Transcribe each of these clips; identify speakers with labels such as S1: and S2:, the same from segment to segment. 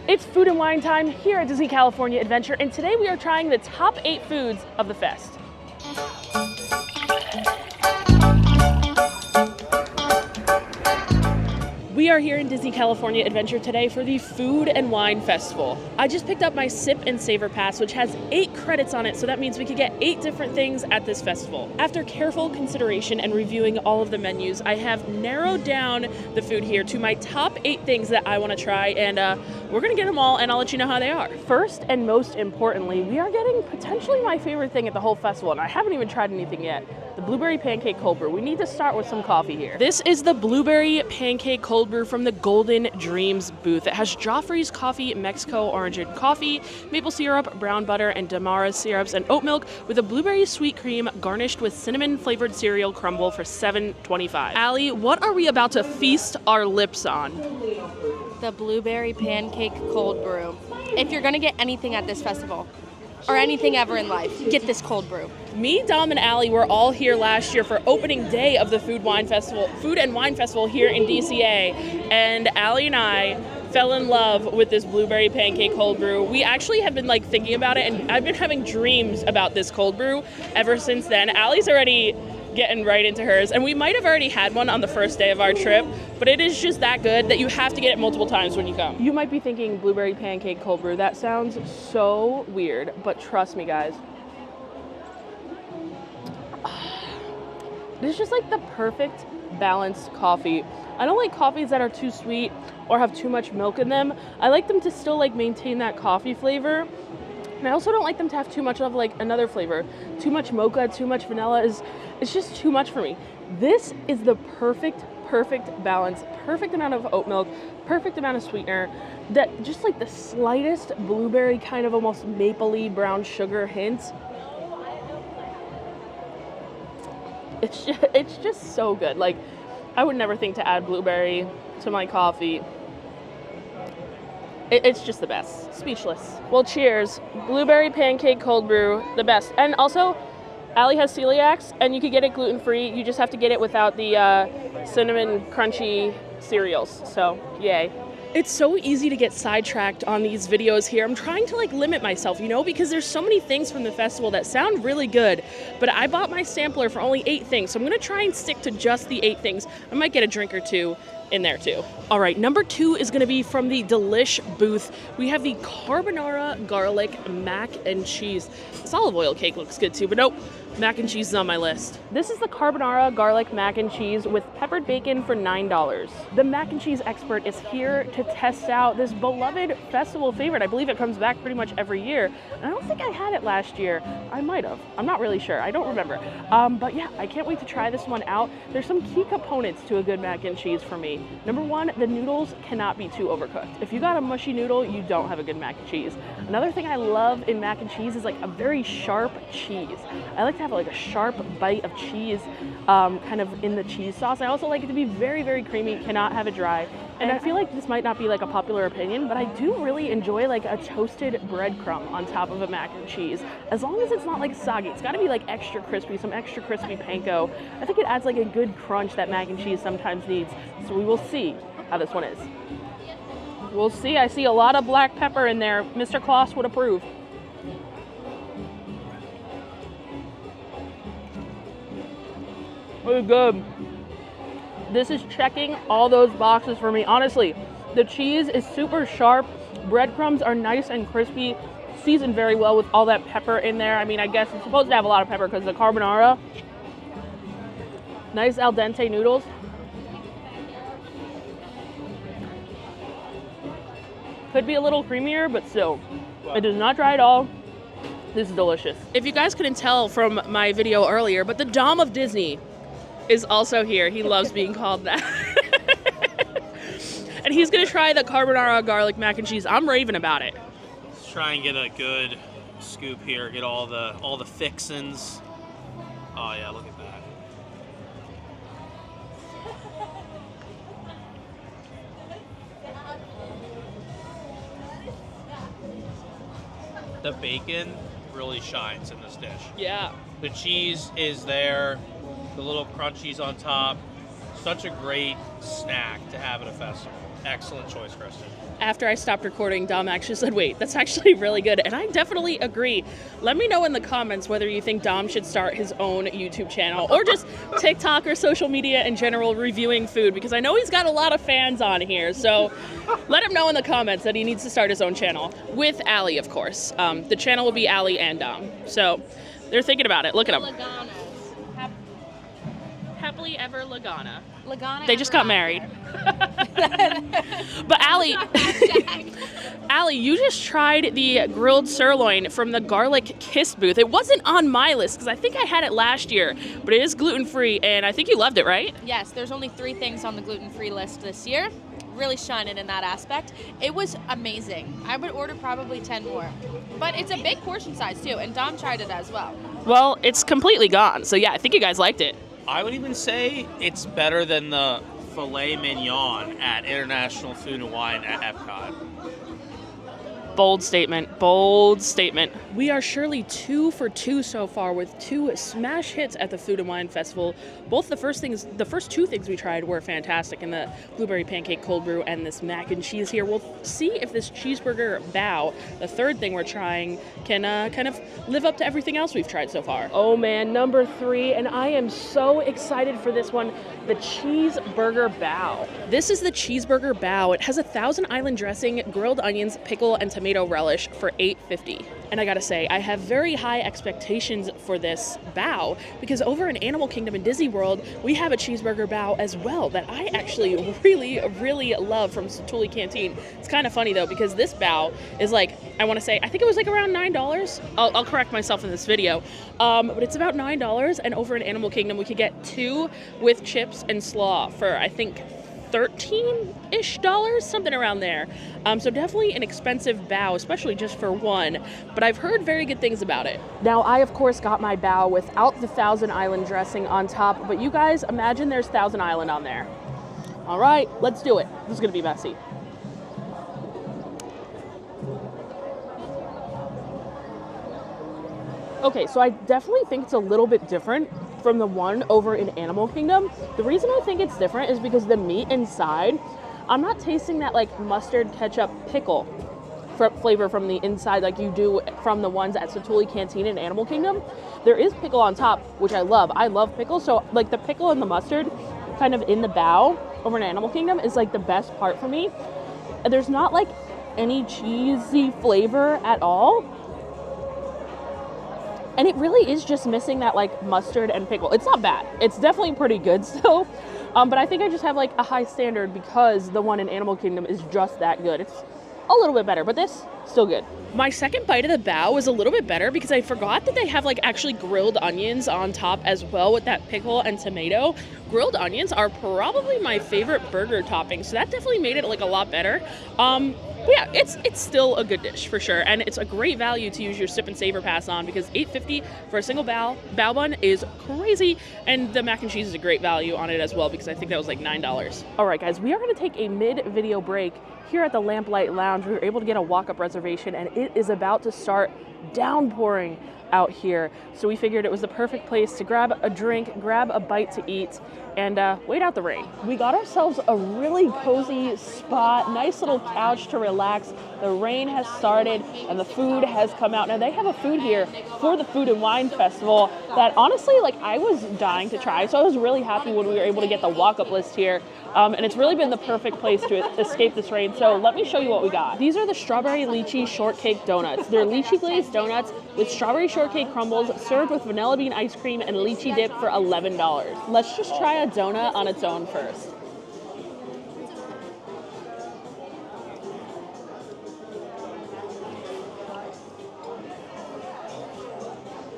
S1: It's food and wine time here at Disney California Adventure, and today we are trying the top 8 foods of the fest. We are here in Disney California Adventure today for the Food and Wine Festival. I just picked up my Sip and Savor Pass, which has 8 credits on it, so that means we could get 8 different things at this festival. After careful consideration and reviewing all of the menus, I have narrowed down the food here to my top 8 things that I want to try, and we're going to get them all, and I'll let you know how they are. First and most importantly, we are getting potentially my favorite thing at the whole festival, and I haven't even tried anything yet. The blueberry pancake cold brew. We need to start with some coffee here. This is the blueberry pancake cold brew from the Golden Dreams booth. It has Joffrey's coffee, Mexico orange and coffee, maple syrup, brown butter, and Demerara syrups, and oat milk with a blueberry sweet cream garnished with cinnamon flavored cereal crumble for $7.25. Allie, what are we about to feast our lips on?
S2: The blueberry pancake cold brew. If you're gonna get anything at this festival, or anything ever in life, get this cold brew.
S1: Me, Dom, and Allie were all here last year for opening day of the Food and Wine Festival here in DCA, and Allie and I fell in love with this blueberry pancake cold brew. We actually have been thinking about it, and I've been having dreams about this cold brew ever since then. Allie's already getting right into hers, and we might have already had one on the first day of our trip, but it is just that good that you have to get it multiple times when you come. You might be thinking blueberry pancake cold brew. That sounds so weird, but trust me, guys. It's just like the perfect balanced coffee. I don't like coffees that are too sweet or have too much milk in them. I like them to still maintain that coffee flavor. And I also don't like them to have too much of another flavor. Too much mocha, too much vanilla it's just too much for me. This is the perfect balance, perfect amount of oat milk, perfect amount of sweetener, that just the slightest blueberry kind of almost mapley brown sugar hint. It's just so good. I would never think to add blueberry to my coffee. It's just the best. Speechless. Well, cheers. Blueberry pancake cold brew, the best. And also, Allie has celiacs, and you could get it gluten-free. You just have to get it without the cinnamon crunchy cereals. So, yay. It's so easy to get sidetracked on these videos here. I'm trying to limit myself, because there's so many things from the festival that sound really good, but I bought my sampler for only 8 things, so I'm gonna try and stick to just the 8 things. I might get a drink or 2 in there too. All right, number 2 is gonna be from the Delish booth. We have the carbonara garlic mac and cheese. This olive oil cake looks good too, but nope, mac and cheese is on my list. This is the carbonara garlic mac and cheese with peppered bacon for $9. The mac and cheese expert is here to test out this beloved festival favorite. I believe it comes back pretty much every year. And I don't think I had it last year. I might have. I'm not really sure. I don't remember. But yeah, I can't wait to try this one out. There's some key components to a good mac and cheese for me. Number 1, the noodles cannot be too overcooked. If you got a mushy noodle, you don't have a good mac and cheese. Another thing I love in mac and cheese is a very sharp cheese. I like to have a sharp bite of cheese kind of in the cheese sauce. I also like it to be very creamy, cannot have it dry. And I feel like this might not be a popular opinion, but I do really enjoy a toasted breadcrumb on top of a mac and cheese. As long as it's not soggy, it's gotta be extra crispy, some extra crispy panko. I think it adds a good crunch that mac and cheese sometimes needs. So we will see how this one is. We'll see. I see a lot of black pepper in there. Mr. Kloss would approve. Really good. This is checking all those boxes for me. Honestly, the cheese is super sharp. Breadcrumbs are nice and crispy, seasoned very well with all that pepper in there. I mean, I guess it's supposed to have a lot of pepper because the carbonara. Nice al dente noodles. Could be a little creamier, but still, it does not dry at all. This is delicious. If you guys couldn't tell from my video earlier, but the Dom of Disney is also here. He loves being called that. And he's gonna try the carbonara garlic mac and cheese. I'm raving about it.
S3: Let's try and get a good scoop here. Get all the fixins. Oh yeah, look at that. The bacon really shines in this dish.
S1: Yeah.
S3: The cheese is there. The little crunchies on top. Such a great snack to have at a festival. Excellent choice, Kristen.
S1: After I stopped recording, Dom actually said, wait, that's actually really good. And I definitely agree. Let me know in the comments whether you think Dom should start his own YouTube channel or just TikTok or social media in general reviewing food, because I know he's got a lot of fans on here. So let him know in the comments that he needs to start his own channel with Allie, of course. The channel will be Allie and Dom. So they're thinking about it. Look at them. Happily ever Lagana. They just got married. But Allie, Allie, you just tried the grilled sirloin from the Garlic Kiss booth. It wasn't on my list because I think I had it last year, but it is gluten-free, and I think you loved it, right?
S2: Yes, there's only 3 things on the gluten-free list this year. Really shining in that aspect. It was amazing. I would order probably 10 more. But it's a big portion size too, and Dom tried it as well.
S1: Well, it's completely gone, so yeah, I think you guys liked it.
S3: I would even say it's better than the filet mignon at International Food and Wine at Epcot.
S1: Bold statement, bold statement. We are surely 2 for 2 so far with 2 smash hits at the Food and Wine Festival. Both the first 2 things we tried were fantastic, in the blueberry pancake cold brew and this mac and cheese here. We'll see if this cheeseburger bao, the third thing we're trying, can kind of live up to everything else we've tried so far. Oh man, number 3, and I am so excited for this one, the cheeseburger bao. This is the cheeseburger bao. It has a Thousand Island dressing, grilled onions, pickle, and tomato relish for $8.50. And I gotta say, I have very high expectations for this bao because over in Animal Kingdom in Disney World, we have a cheeseburger bao as well that I actually really, really love from Satuli Canteen. It's kind of funny though because this bao is like, I want to say, I think it was like around $9. I'll correct myself in this video, but it's about $9. And over in Animal Kingdom, we could get 2 with chips and slaw for I think $13-ish, something around there. So definitely an expensive bao, especially just for one, but I've heard very good things about it. Now, I of course got my bao without the Thousand Island dressing on top, but you guys imagine there's Thousand Island on there. All right, let's do it. This is gonna be messy. Okay, so I definitely think it's a little bit different from the one over in Animal Kingdom. The reason I think it's different is because the meat inside, I'm not tasting that like mustard ketchup pickle flavor from the inside like you do from the ones at Satuli Canteen in Animal Kingdom. There is pickle on top, which I love. I love pickle, so like the pickle and the mustard kind of in the bao over in Animal Kingdom is like the best part for me. There's not like any cheesy flavor at all. And it really is just missing that like mustard and pickle. It's not bad. It's definitely pretty good still. But I think I just have like a high standard because the one in Animal Kingdom is just that good. It's a little bit better, but this, still good. My second bite of the bao was a little bit better because I forgot that they have like actually grilled onions on top as well with that pickle and tomato. Grilled onions are probably my favorite burger topping, so that definitely made it like a lot better. But yeah, it's still a good dish for sure, and it's a great value to use your Sip and Savor Pass on because $8.50 for a single bao bun is crazy, and the mac and cheese is a great value on it as well because I think that was like $9. All right, guys, we are going to take a mid-video break here at the Lamplight Lounge. We were able to get a walk-up reservation, and it is about to start downpouring out here, so we figured it was the perfect place to grab a drink, grab a bite to eat, and wait out the rain. We got ourselves a really cozy spot, nice little couch to relax. The rain has started and the food has come out. Now they have a food here for the Food and Wine Festival that honestly, like, I was dying to try. So I was really happy when we were able to get the walk-up list here. And it's really been the perfect place to escape this rain. So let me show you what we got. These are the strawberry lychee shortcake donuts. They're lychee glazed donuts with strawberry shortcake crumbles served with vanilla bean ice cream and lychee dip for $11. Let's just try a donut on its own first.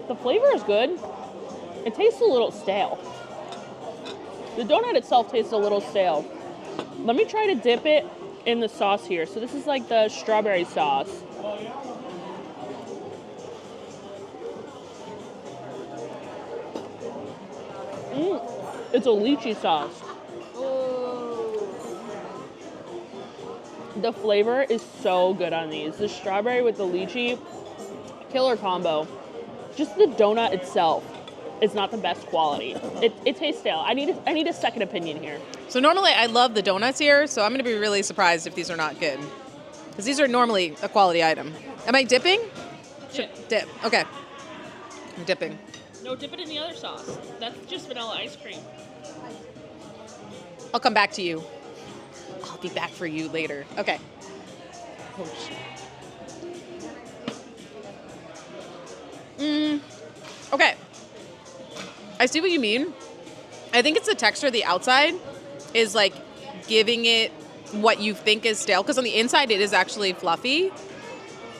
S1: The flavor is good. It tastes a little stale. The donut itself tastes a little stale. Let me try to dip it in the sauce here. So this is like the strawberry sauce. It's a lychee sauce. The flavor is so good on these. The strawberry with the lychee, killer combo. Just the donut itself is not the best quality. It tastes stale. I need a second opinion here.
S4: So normally I love the donuts here, so I'm going to be really surprised if these are not good. Because these are normally a quality item. Am I dipping?
S1: Yeah.
S4: Dip. Okay. I'm dipping.
S1: No, dip it in the other sauce. That's just vanilla ice cream.
S4: I'll come back to you. I'll be back for you later. Okay.
S1: Oh, shit.
S4: Okay. I see what you mean. I think it's the texture of the outside is like giving it what you think is stale, because on the inside it is actually fluffy.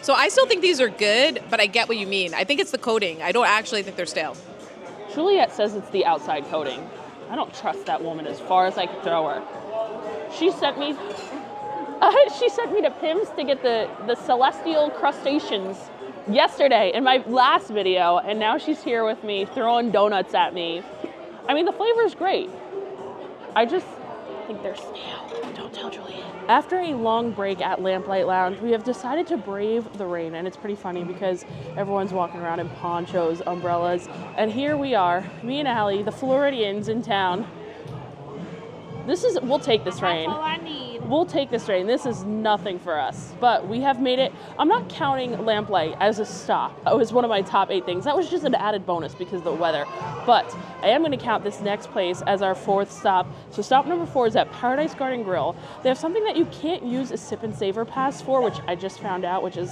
S4: So I still think these are good, but I get what you mean. I think it's the coating. I don't actually think they're stale.
S1: Juliet says it's the outside coating. I don't trust that woman as far as I can throw her. She sent me to Pim's to get the celestial crustaceans yesterday in my last video, and now she's here with me throwing donuts at me. I mean, the flavor is great. I just think they're stale. Don't tell Juliet. After a long break at Lamplight Lounge, we have decided to brave the rain, and it's pretty funny because everyone's walking around in ponchos, umbrellas, and here we are, me and Allie, the Floridians in town. We'll take this rain.
S2: That's all I need.
S1: We'll take this rain. This is nothing for us, but we have made it. I'm not counting Lamplight as a stop. It was one of my top 8 things. That was just an added bonus because of the weather, but I am going to count this next place as our 4th stop. So stop number 4 is at Paradise Garden Grill. They have something that you can't use a sip and savor pass for, which I just found out, which is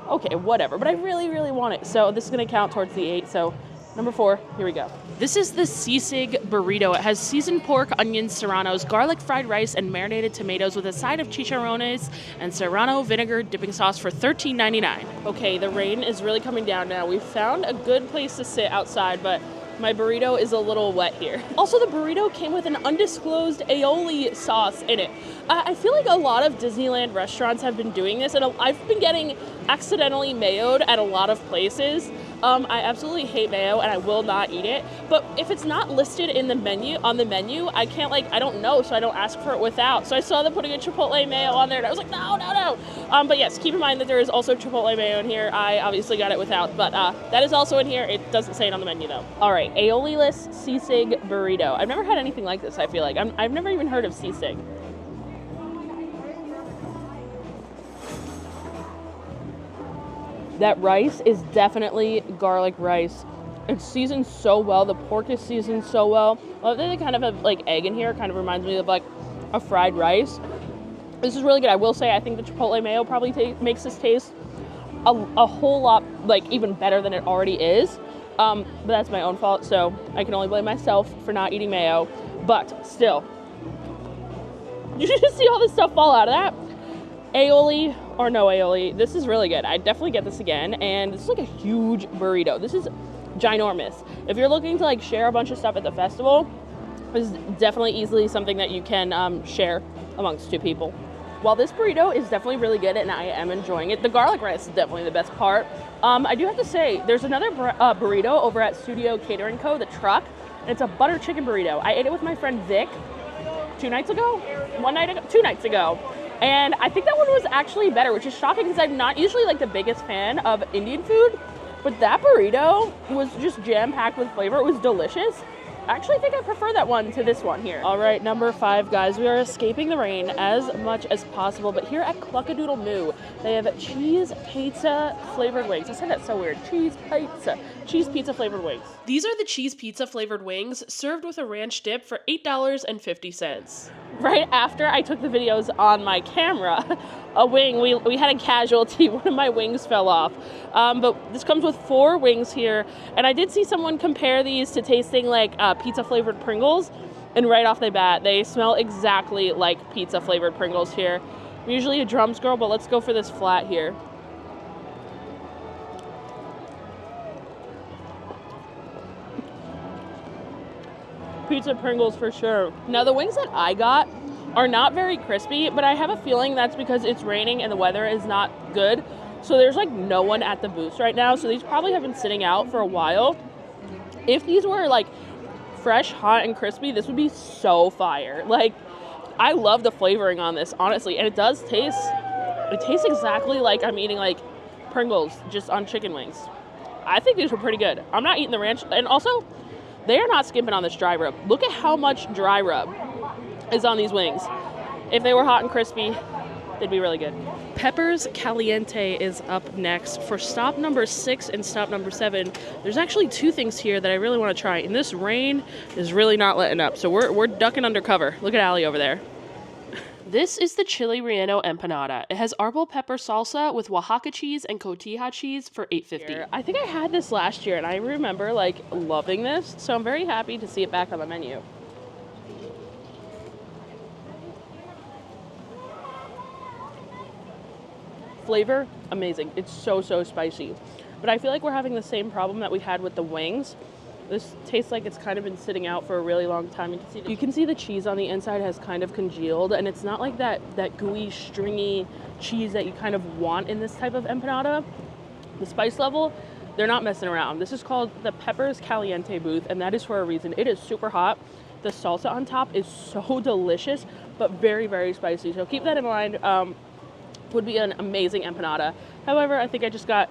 S1: okay, whatever, but I really, really want it. So this is going to count towards the 8. So number 4, here we go. This is the Sisig burrito. It has seasoned pork, onions, serranos, garlic fried rice, and marinated tomatoes with a side of chicharrones and serrano vinegar dipping sauce for $13.99. Okay, the rain is really coming down now. We found a good place to sit outside, but my burrito is a little wet here. Also, the burrito came with an undisclosed aioli sauce in it. I feel like a lot of Disneyland restaurants have been doing this, and I've been getting accidentally mayoed at a lot of places. I absolutely hate mayo, and I will not eat it. But if it's not listed in the menu, I don't know, so I don't ask for it without. So I saw them putting a Chipotle mayo on there, and I was like, no. But yes, keep in mind that there is also Chipotle mayo in here. I obviously got it without, but that is also in here. It doesn't say it on the menu, though. All right, aioli-less Sisig burrito. I've never had anything like this, I feel like. I've never even heard of Sisig. That rice is definitely garlic rice. It's seasoned so well. The pork is seasoned so well. I love that they kind of have like egg in here. It kind of reminds me of like a fried rice. This is really good. I will say I think the Chipotle mayo probably makes this taste a whole lot like even better than it already is. But that's my own fault, so I can only blame myself for not eating mayo. But still, you just see all this stuff fall out of that. Aioli or no aioli, this is really good. I'd definitely get this again, and this is like a huge burrito. This is ginormous. If you're looking to like share a bunch of stuff at the festival, this is definitely easily something that you can share amongst 2 people. While this burrito is definitely really good and I am enjoying it, the garlic rice is definitely the best part. I do have to say, there's another burrito over at Studio Catering Co., the truck, and it's a butter chicken burrito. I ate it with my friend Vic 2 nights ago? 2 nights ago. And I think that one was actually better, which is shocking because I'm not usually like the biggest fan of Indian food, but that burrito was just jam-packed with flavor. It was delicious. I actually think I prefer that one to this one here. All right, number 5, guys. We are escaping the rain as much as possible, but here at Cluckadoodle Moo, they have cheese pizza flavored wings. I said that so weird. Cheese pizza flavored wings. These are the cheese pizza flavored wings served with a ranch dip for $8.50. Right after I took the videos on my camera, we had a casualty. One of my wings fell off. But this comes with 4 wings here, and I did see someone compare these to tasting like pizza flavored Pringles, and right off the bat, they smell exactly like pizza flavored Pringles here. I'm usually a drums girl, but let's go for this flat here. Pizza Pringles for sure. Now the wings that I got are not very crispy, but I have a feeling that's because it's raining and the weather is not good. So there's like no one at the booths right now. So these probably have been sitting out for a while. If these were like fresh, hot, and crispy, this would be so fire. Like, I love the flavoring on this, honestly. And it tastes exactly like I'm eating like Pringles just on chicken wings. I think these were pretty good. I'm not eating the ranch. And also, they are not skimping on this dry rub. Look at how much dry rub is on these wings. If they were hot and crispy, they'd be really good. Peppers Caliente is up next. For stop number 6 and stop number 7, there's actually 2 things here that I really want to try. And this rain is really not letting up. So we're ducking under cover. Look at Allie over there. This is the chili relleno empanada. It has arbol pepper salsa with Oaxaca cheese and cotija cheese for $8.50. I think I had this last year and I remember like loving this, so I'm very happy to see it back on the menu. Flavor, amazing. It's so spicy. But I feel like we're having the same problem that we had with the wings. This tastes like it's kind of been sitting out for a really long time. You can see the cheese on the inside has kind of congealed, and it's not like that gooey, stringy cheese that you kind of want in this type of empanada. The spice level, they're not messing around. This is called the Peppers Caliente booth, and that is for a reason. It is super hot. The salsa on top is so delicious, but very spicy. So keep that in mind. Would be an amazing empanada. However, I think I just got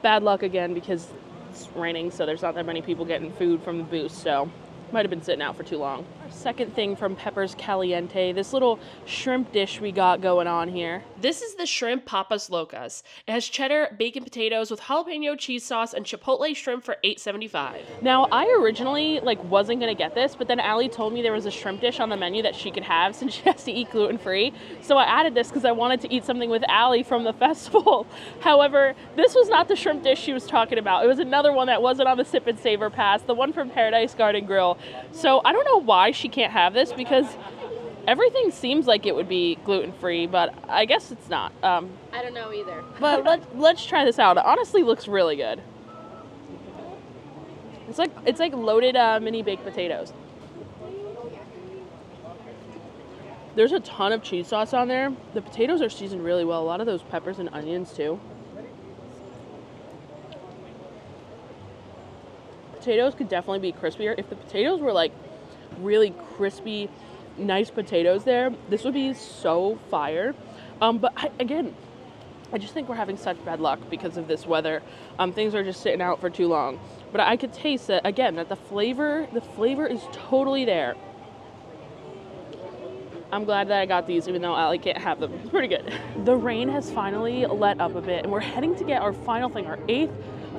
S1: bad luck again because it's raining, so there's not that many people getting food from the booth, so might have been sitting out for too long. Our second thing from Peppers Caliente, this little shrimp dish we got going on here. This is the shrimp papas locas. It has cheddar, bacon potatoes with jalapeno cheese sauce and chipotle shrimp for $8.75. Now, I originally wasn't gonna get this, but then Allie told me there was a shrimp dish on the menu that she could have since she has to eat gluten-free. So I added this because I wanted to eat something with Allie from the festival. However, this was not the shrimp dish she was talking about. It was another one that wasn't on the Sip and Savor Pass, the one from Paradise Garden Grill. So I don't know why she can't have this because everything seems like it would be gluten-free, but I guess it's not.
S2: I don't know either.
S1: But let's try this out. It honestly looks really good. It's like loaded mini baked potatoes. There's a ton of cheese sauce on there. The potatoes are seasoned really well. A lot of those peppers and onions too. Potatoes could definitely be crispier. If the potatoes were like really crispy, nice potatoes there, this would be so fire. But I just think we're having such bad luck because of this weather. Things are just sitting out for too long. But I could taste that again, that the flavor is totally there. I'm glad that I got these, even though Allie can't have them. It's pretty good. The rain has finally let up a bit, and we're heading to get our final thing, our 8th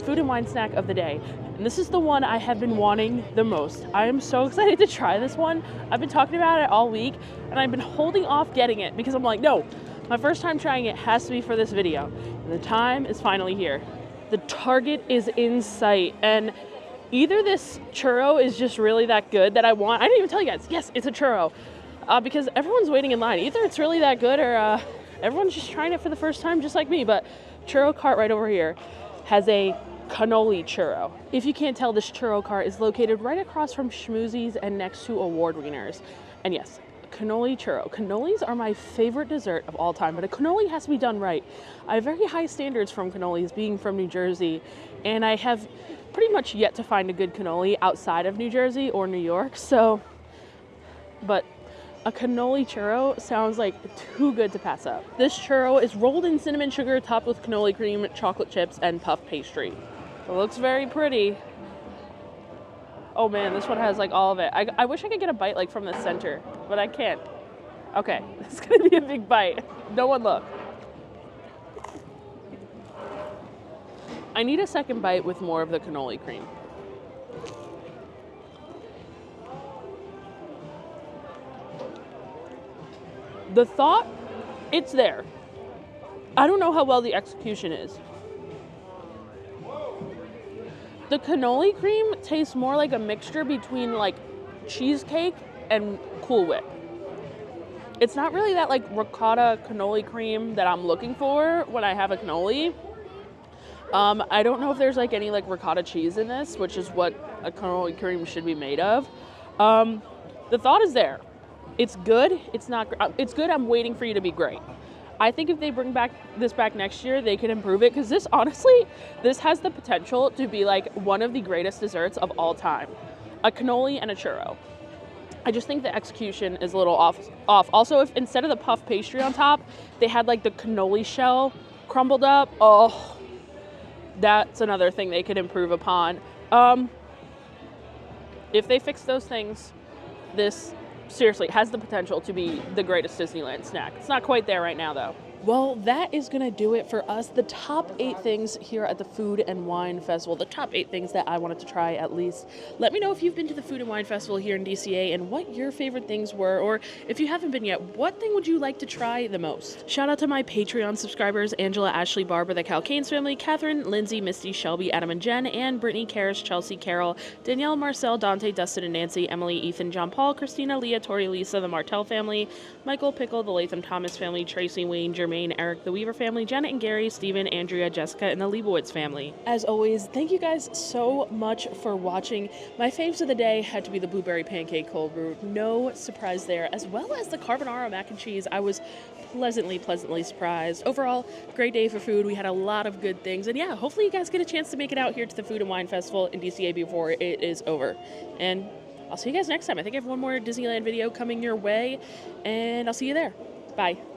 S1: food and wine snack of the day. And this is the one I have been wanting the most. I am so excited to try this one. I've been talking about it all week, and I've been holding off getting it because I'm like, no, my first time trying it has to be for this video. And the time is finally here. The Target is in sight, and either this churro is just really that good that I want. I didn't even tell you guys, yes, it's a churro. Because everyone's waiting in line. Either it's really that good or everyone's just trying it for the first time just like me. But churro cart right over here has a cannoli churro. If you can't tell, this churro cart is located right across from Schmoozies and next to Award Wieners. And yes, cannoli churro. Cannolis are my favorite dessert of all time, but a cannoli has to be done right. I have very high standards from cannolis, being from New Jersey, and I have pretty much yet to find a good cannoli outside of New Jersey or New York, but a cannoli churro sounds like too good to pass up. This churro is rolled in cinnamon sugar, topped with cannoli cream, chocolate chips, and puff pastry. It looks very pretty. Oh man, this one has like all of it. I wish I could get a bite like from the center, but I can't. Okay, it's gonna be a big bite. No one look. I need a second bite with more of the cannoli cream. The thought, it's there. I don't know how well the execution is. The cannoli cream tastes more like a mixture between like cheesecake and Cool Whip. It's not really that like ricotta cannoli cream that I'm looking for when I have a cannoli. I don't know if there's like any like ricotta cheese in this, which is what a cannoli cream should be made of. The thought is there. It's good. It's not. It's good. I'm waiting for you to be great. I think if they bring this back next year, they can improve it because this has the potential to be like one of the greatest desserts of all time. A cannoli and a churro. I just think the execution is a little off. Also, if instead of the puff pastry on top, they had like the cannoli shell crumbled up. Oh, That's another thing they could improve upon. If they fix those things, this seriously has the potential to be the greatest Disneyland snack. It's not quite there right now, though. Well, that is going to do it for us. The top 8 things here at the Food and Wine Festival. The top 8 things that I wanted to try at least. Let me know if you've been to the Food and Wine Festival here in DCA and what your favorite things were. Or if you haven't been yet, what thing would you like to try the most? Shout out to my Patreon subscribers, Angela, Ashley, Barbara, the Calcanes family, Catherine, Lindsay, Misty, Shelby, Adam and Jen, Anne, Brittany, Karis, Chelsea, Carol, Danielle, Marcel, Dante, Dustin and Nancy, Emily, Ethan, John Paul, Christina, Leah, Tori, Lisa, the Martell family, Michael, Pickle, the Latham Thomas family, Tracy, Wayne, Jermaine, Eric, the Weaver family, Janet and Gary, Stephen, Andrea, Jessica, and the Leibowitz family. As always, thank you guys so much for watching. My faves of the day had to be the blueberry pancake cold brew. No surprise there, as well as the carbonara mac and cheese. I was pleasantly surprised. Overall, great day for food. We had a lot of good things. And yeah, hopefully you guys get a chance to make it out here to the Food and Wine Festival in DCA before it is over. And I'll see you guys next time. I think I have one more Disneyland video coming your way, and I'll see you there. Bye.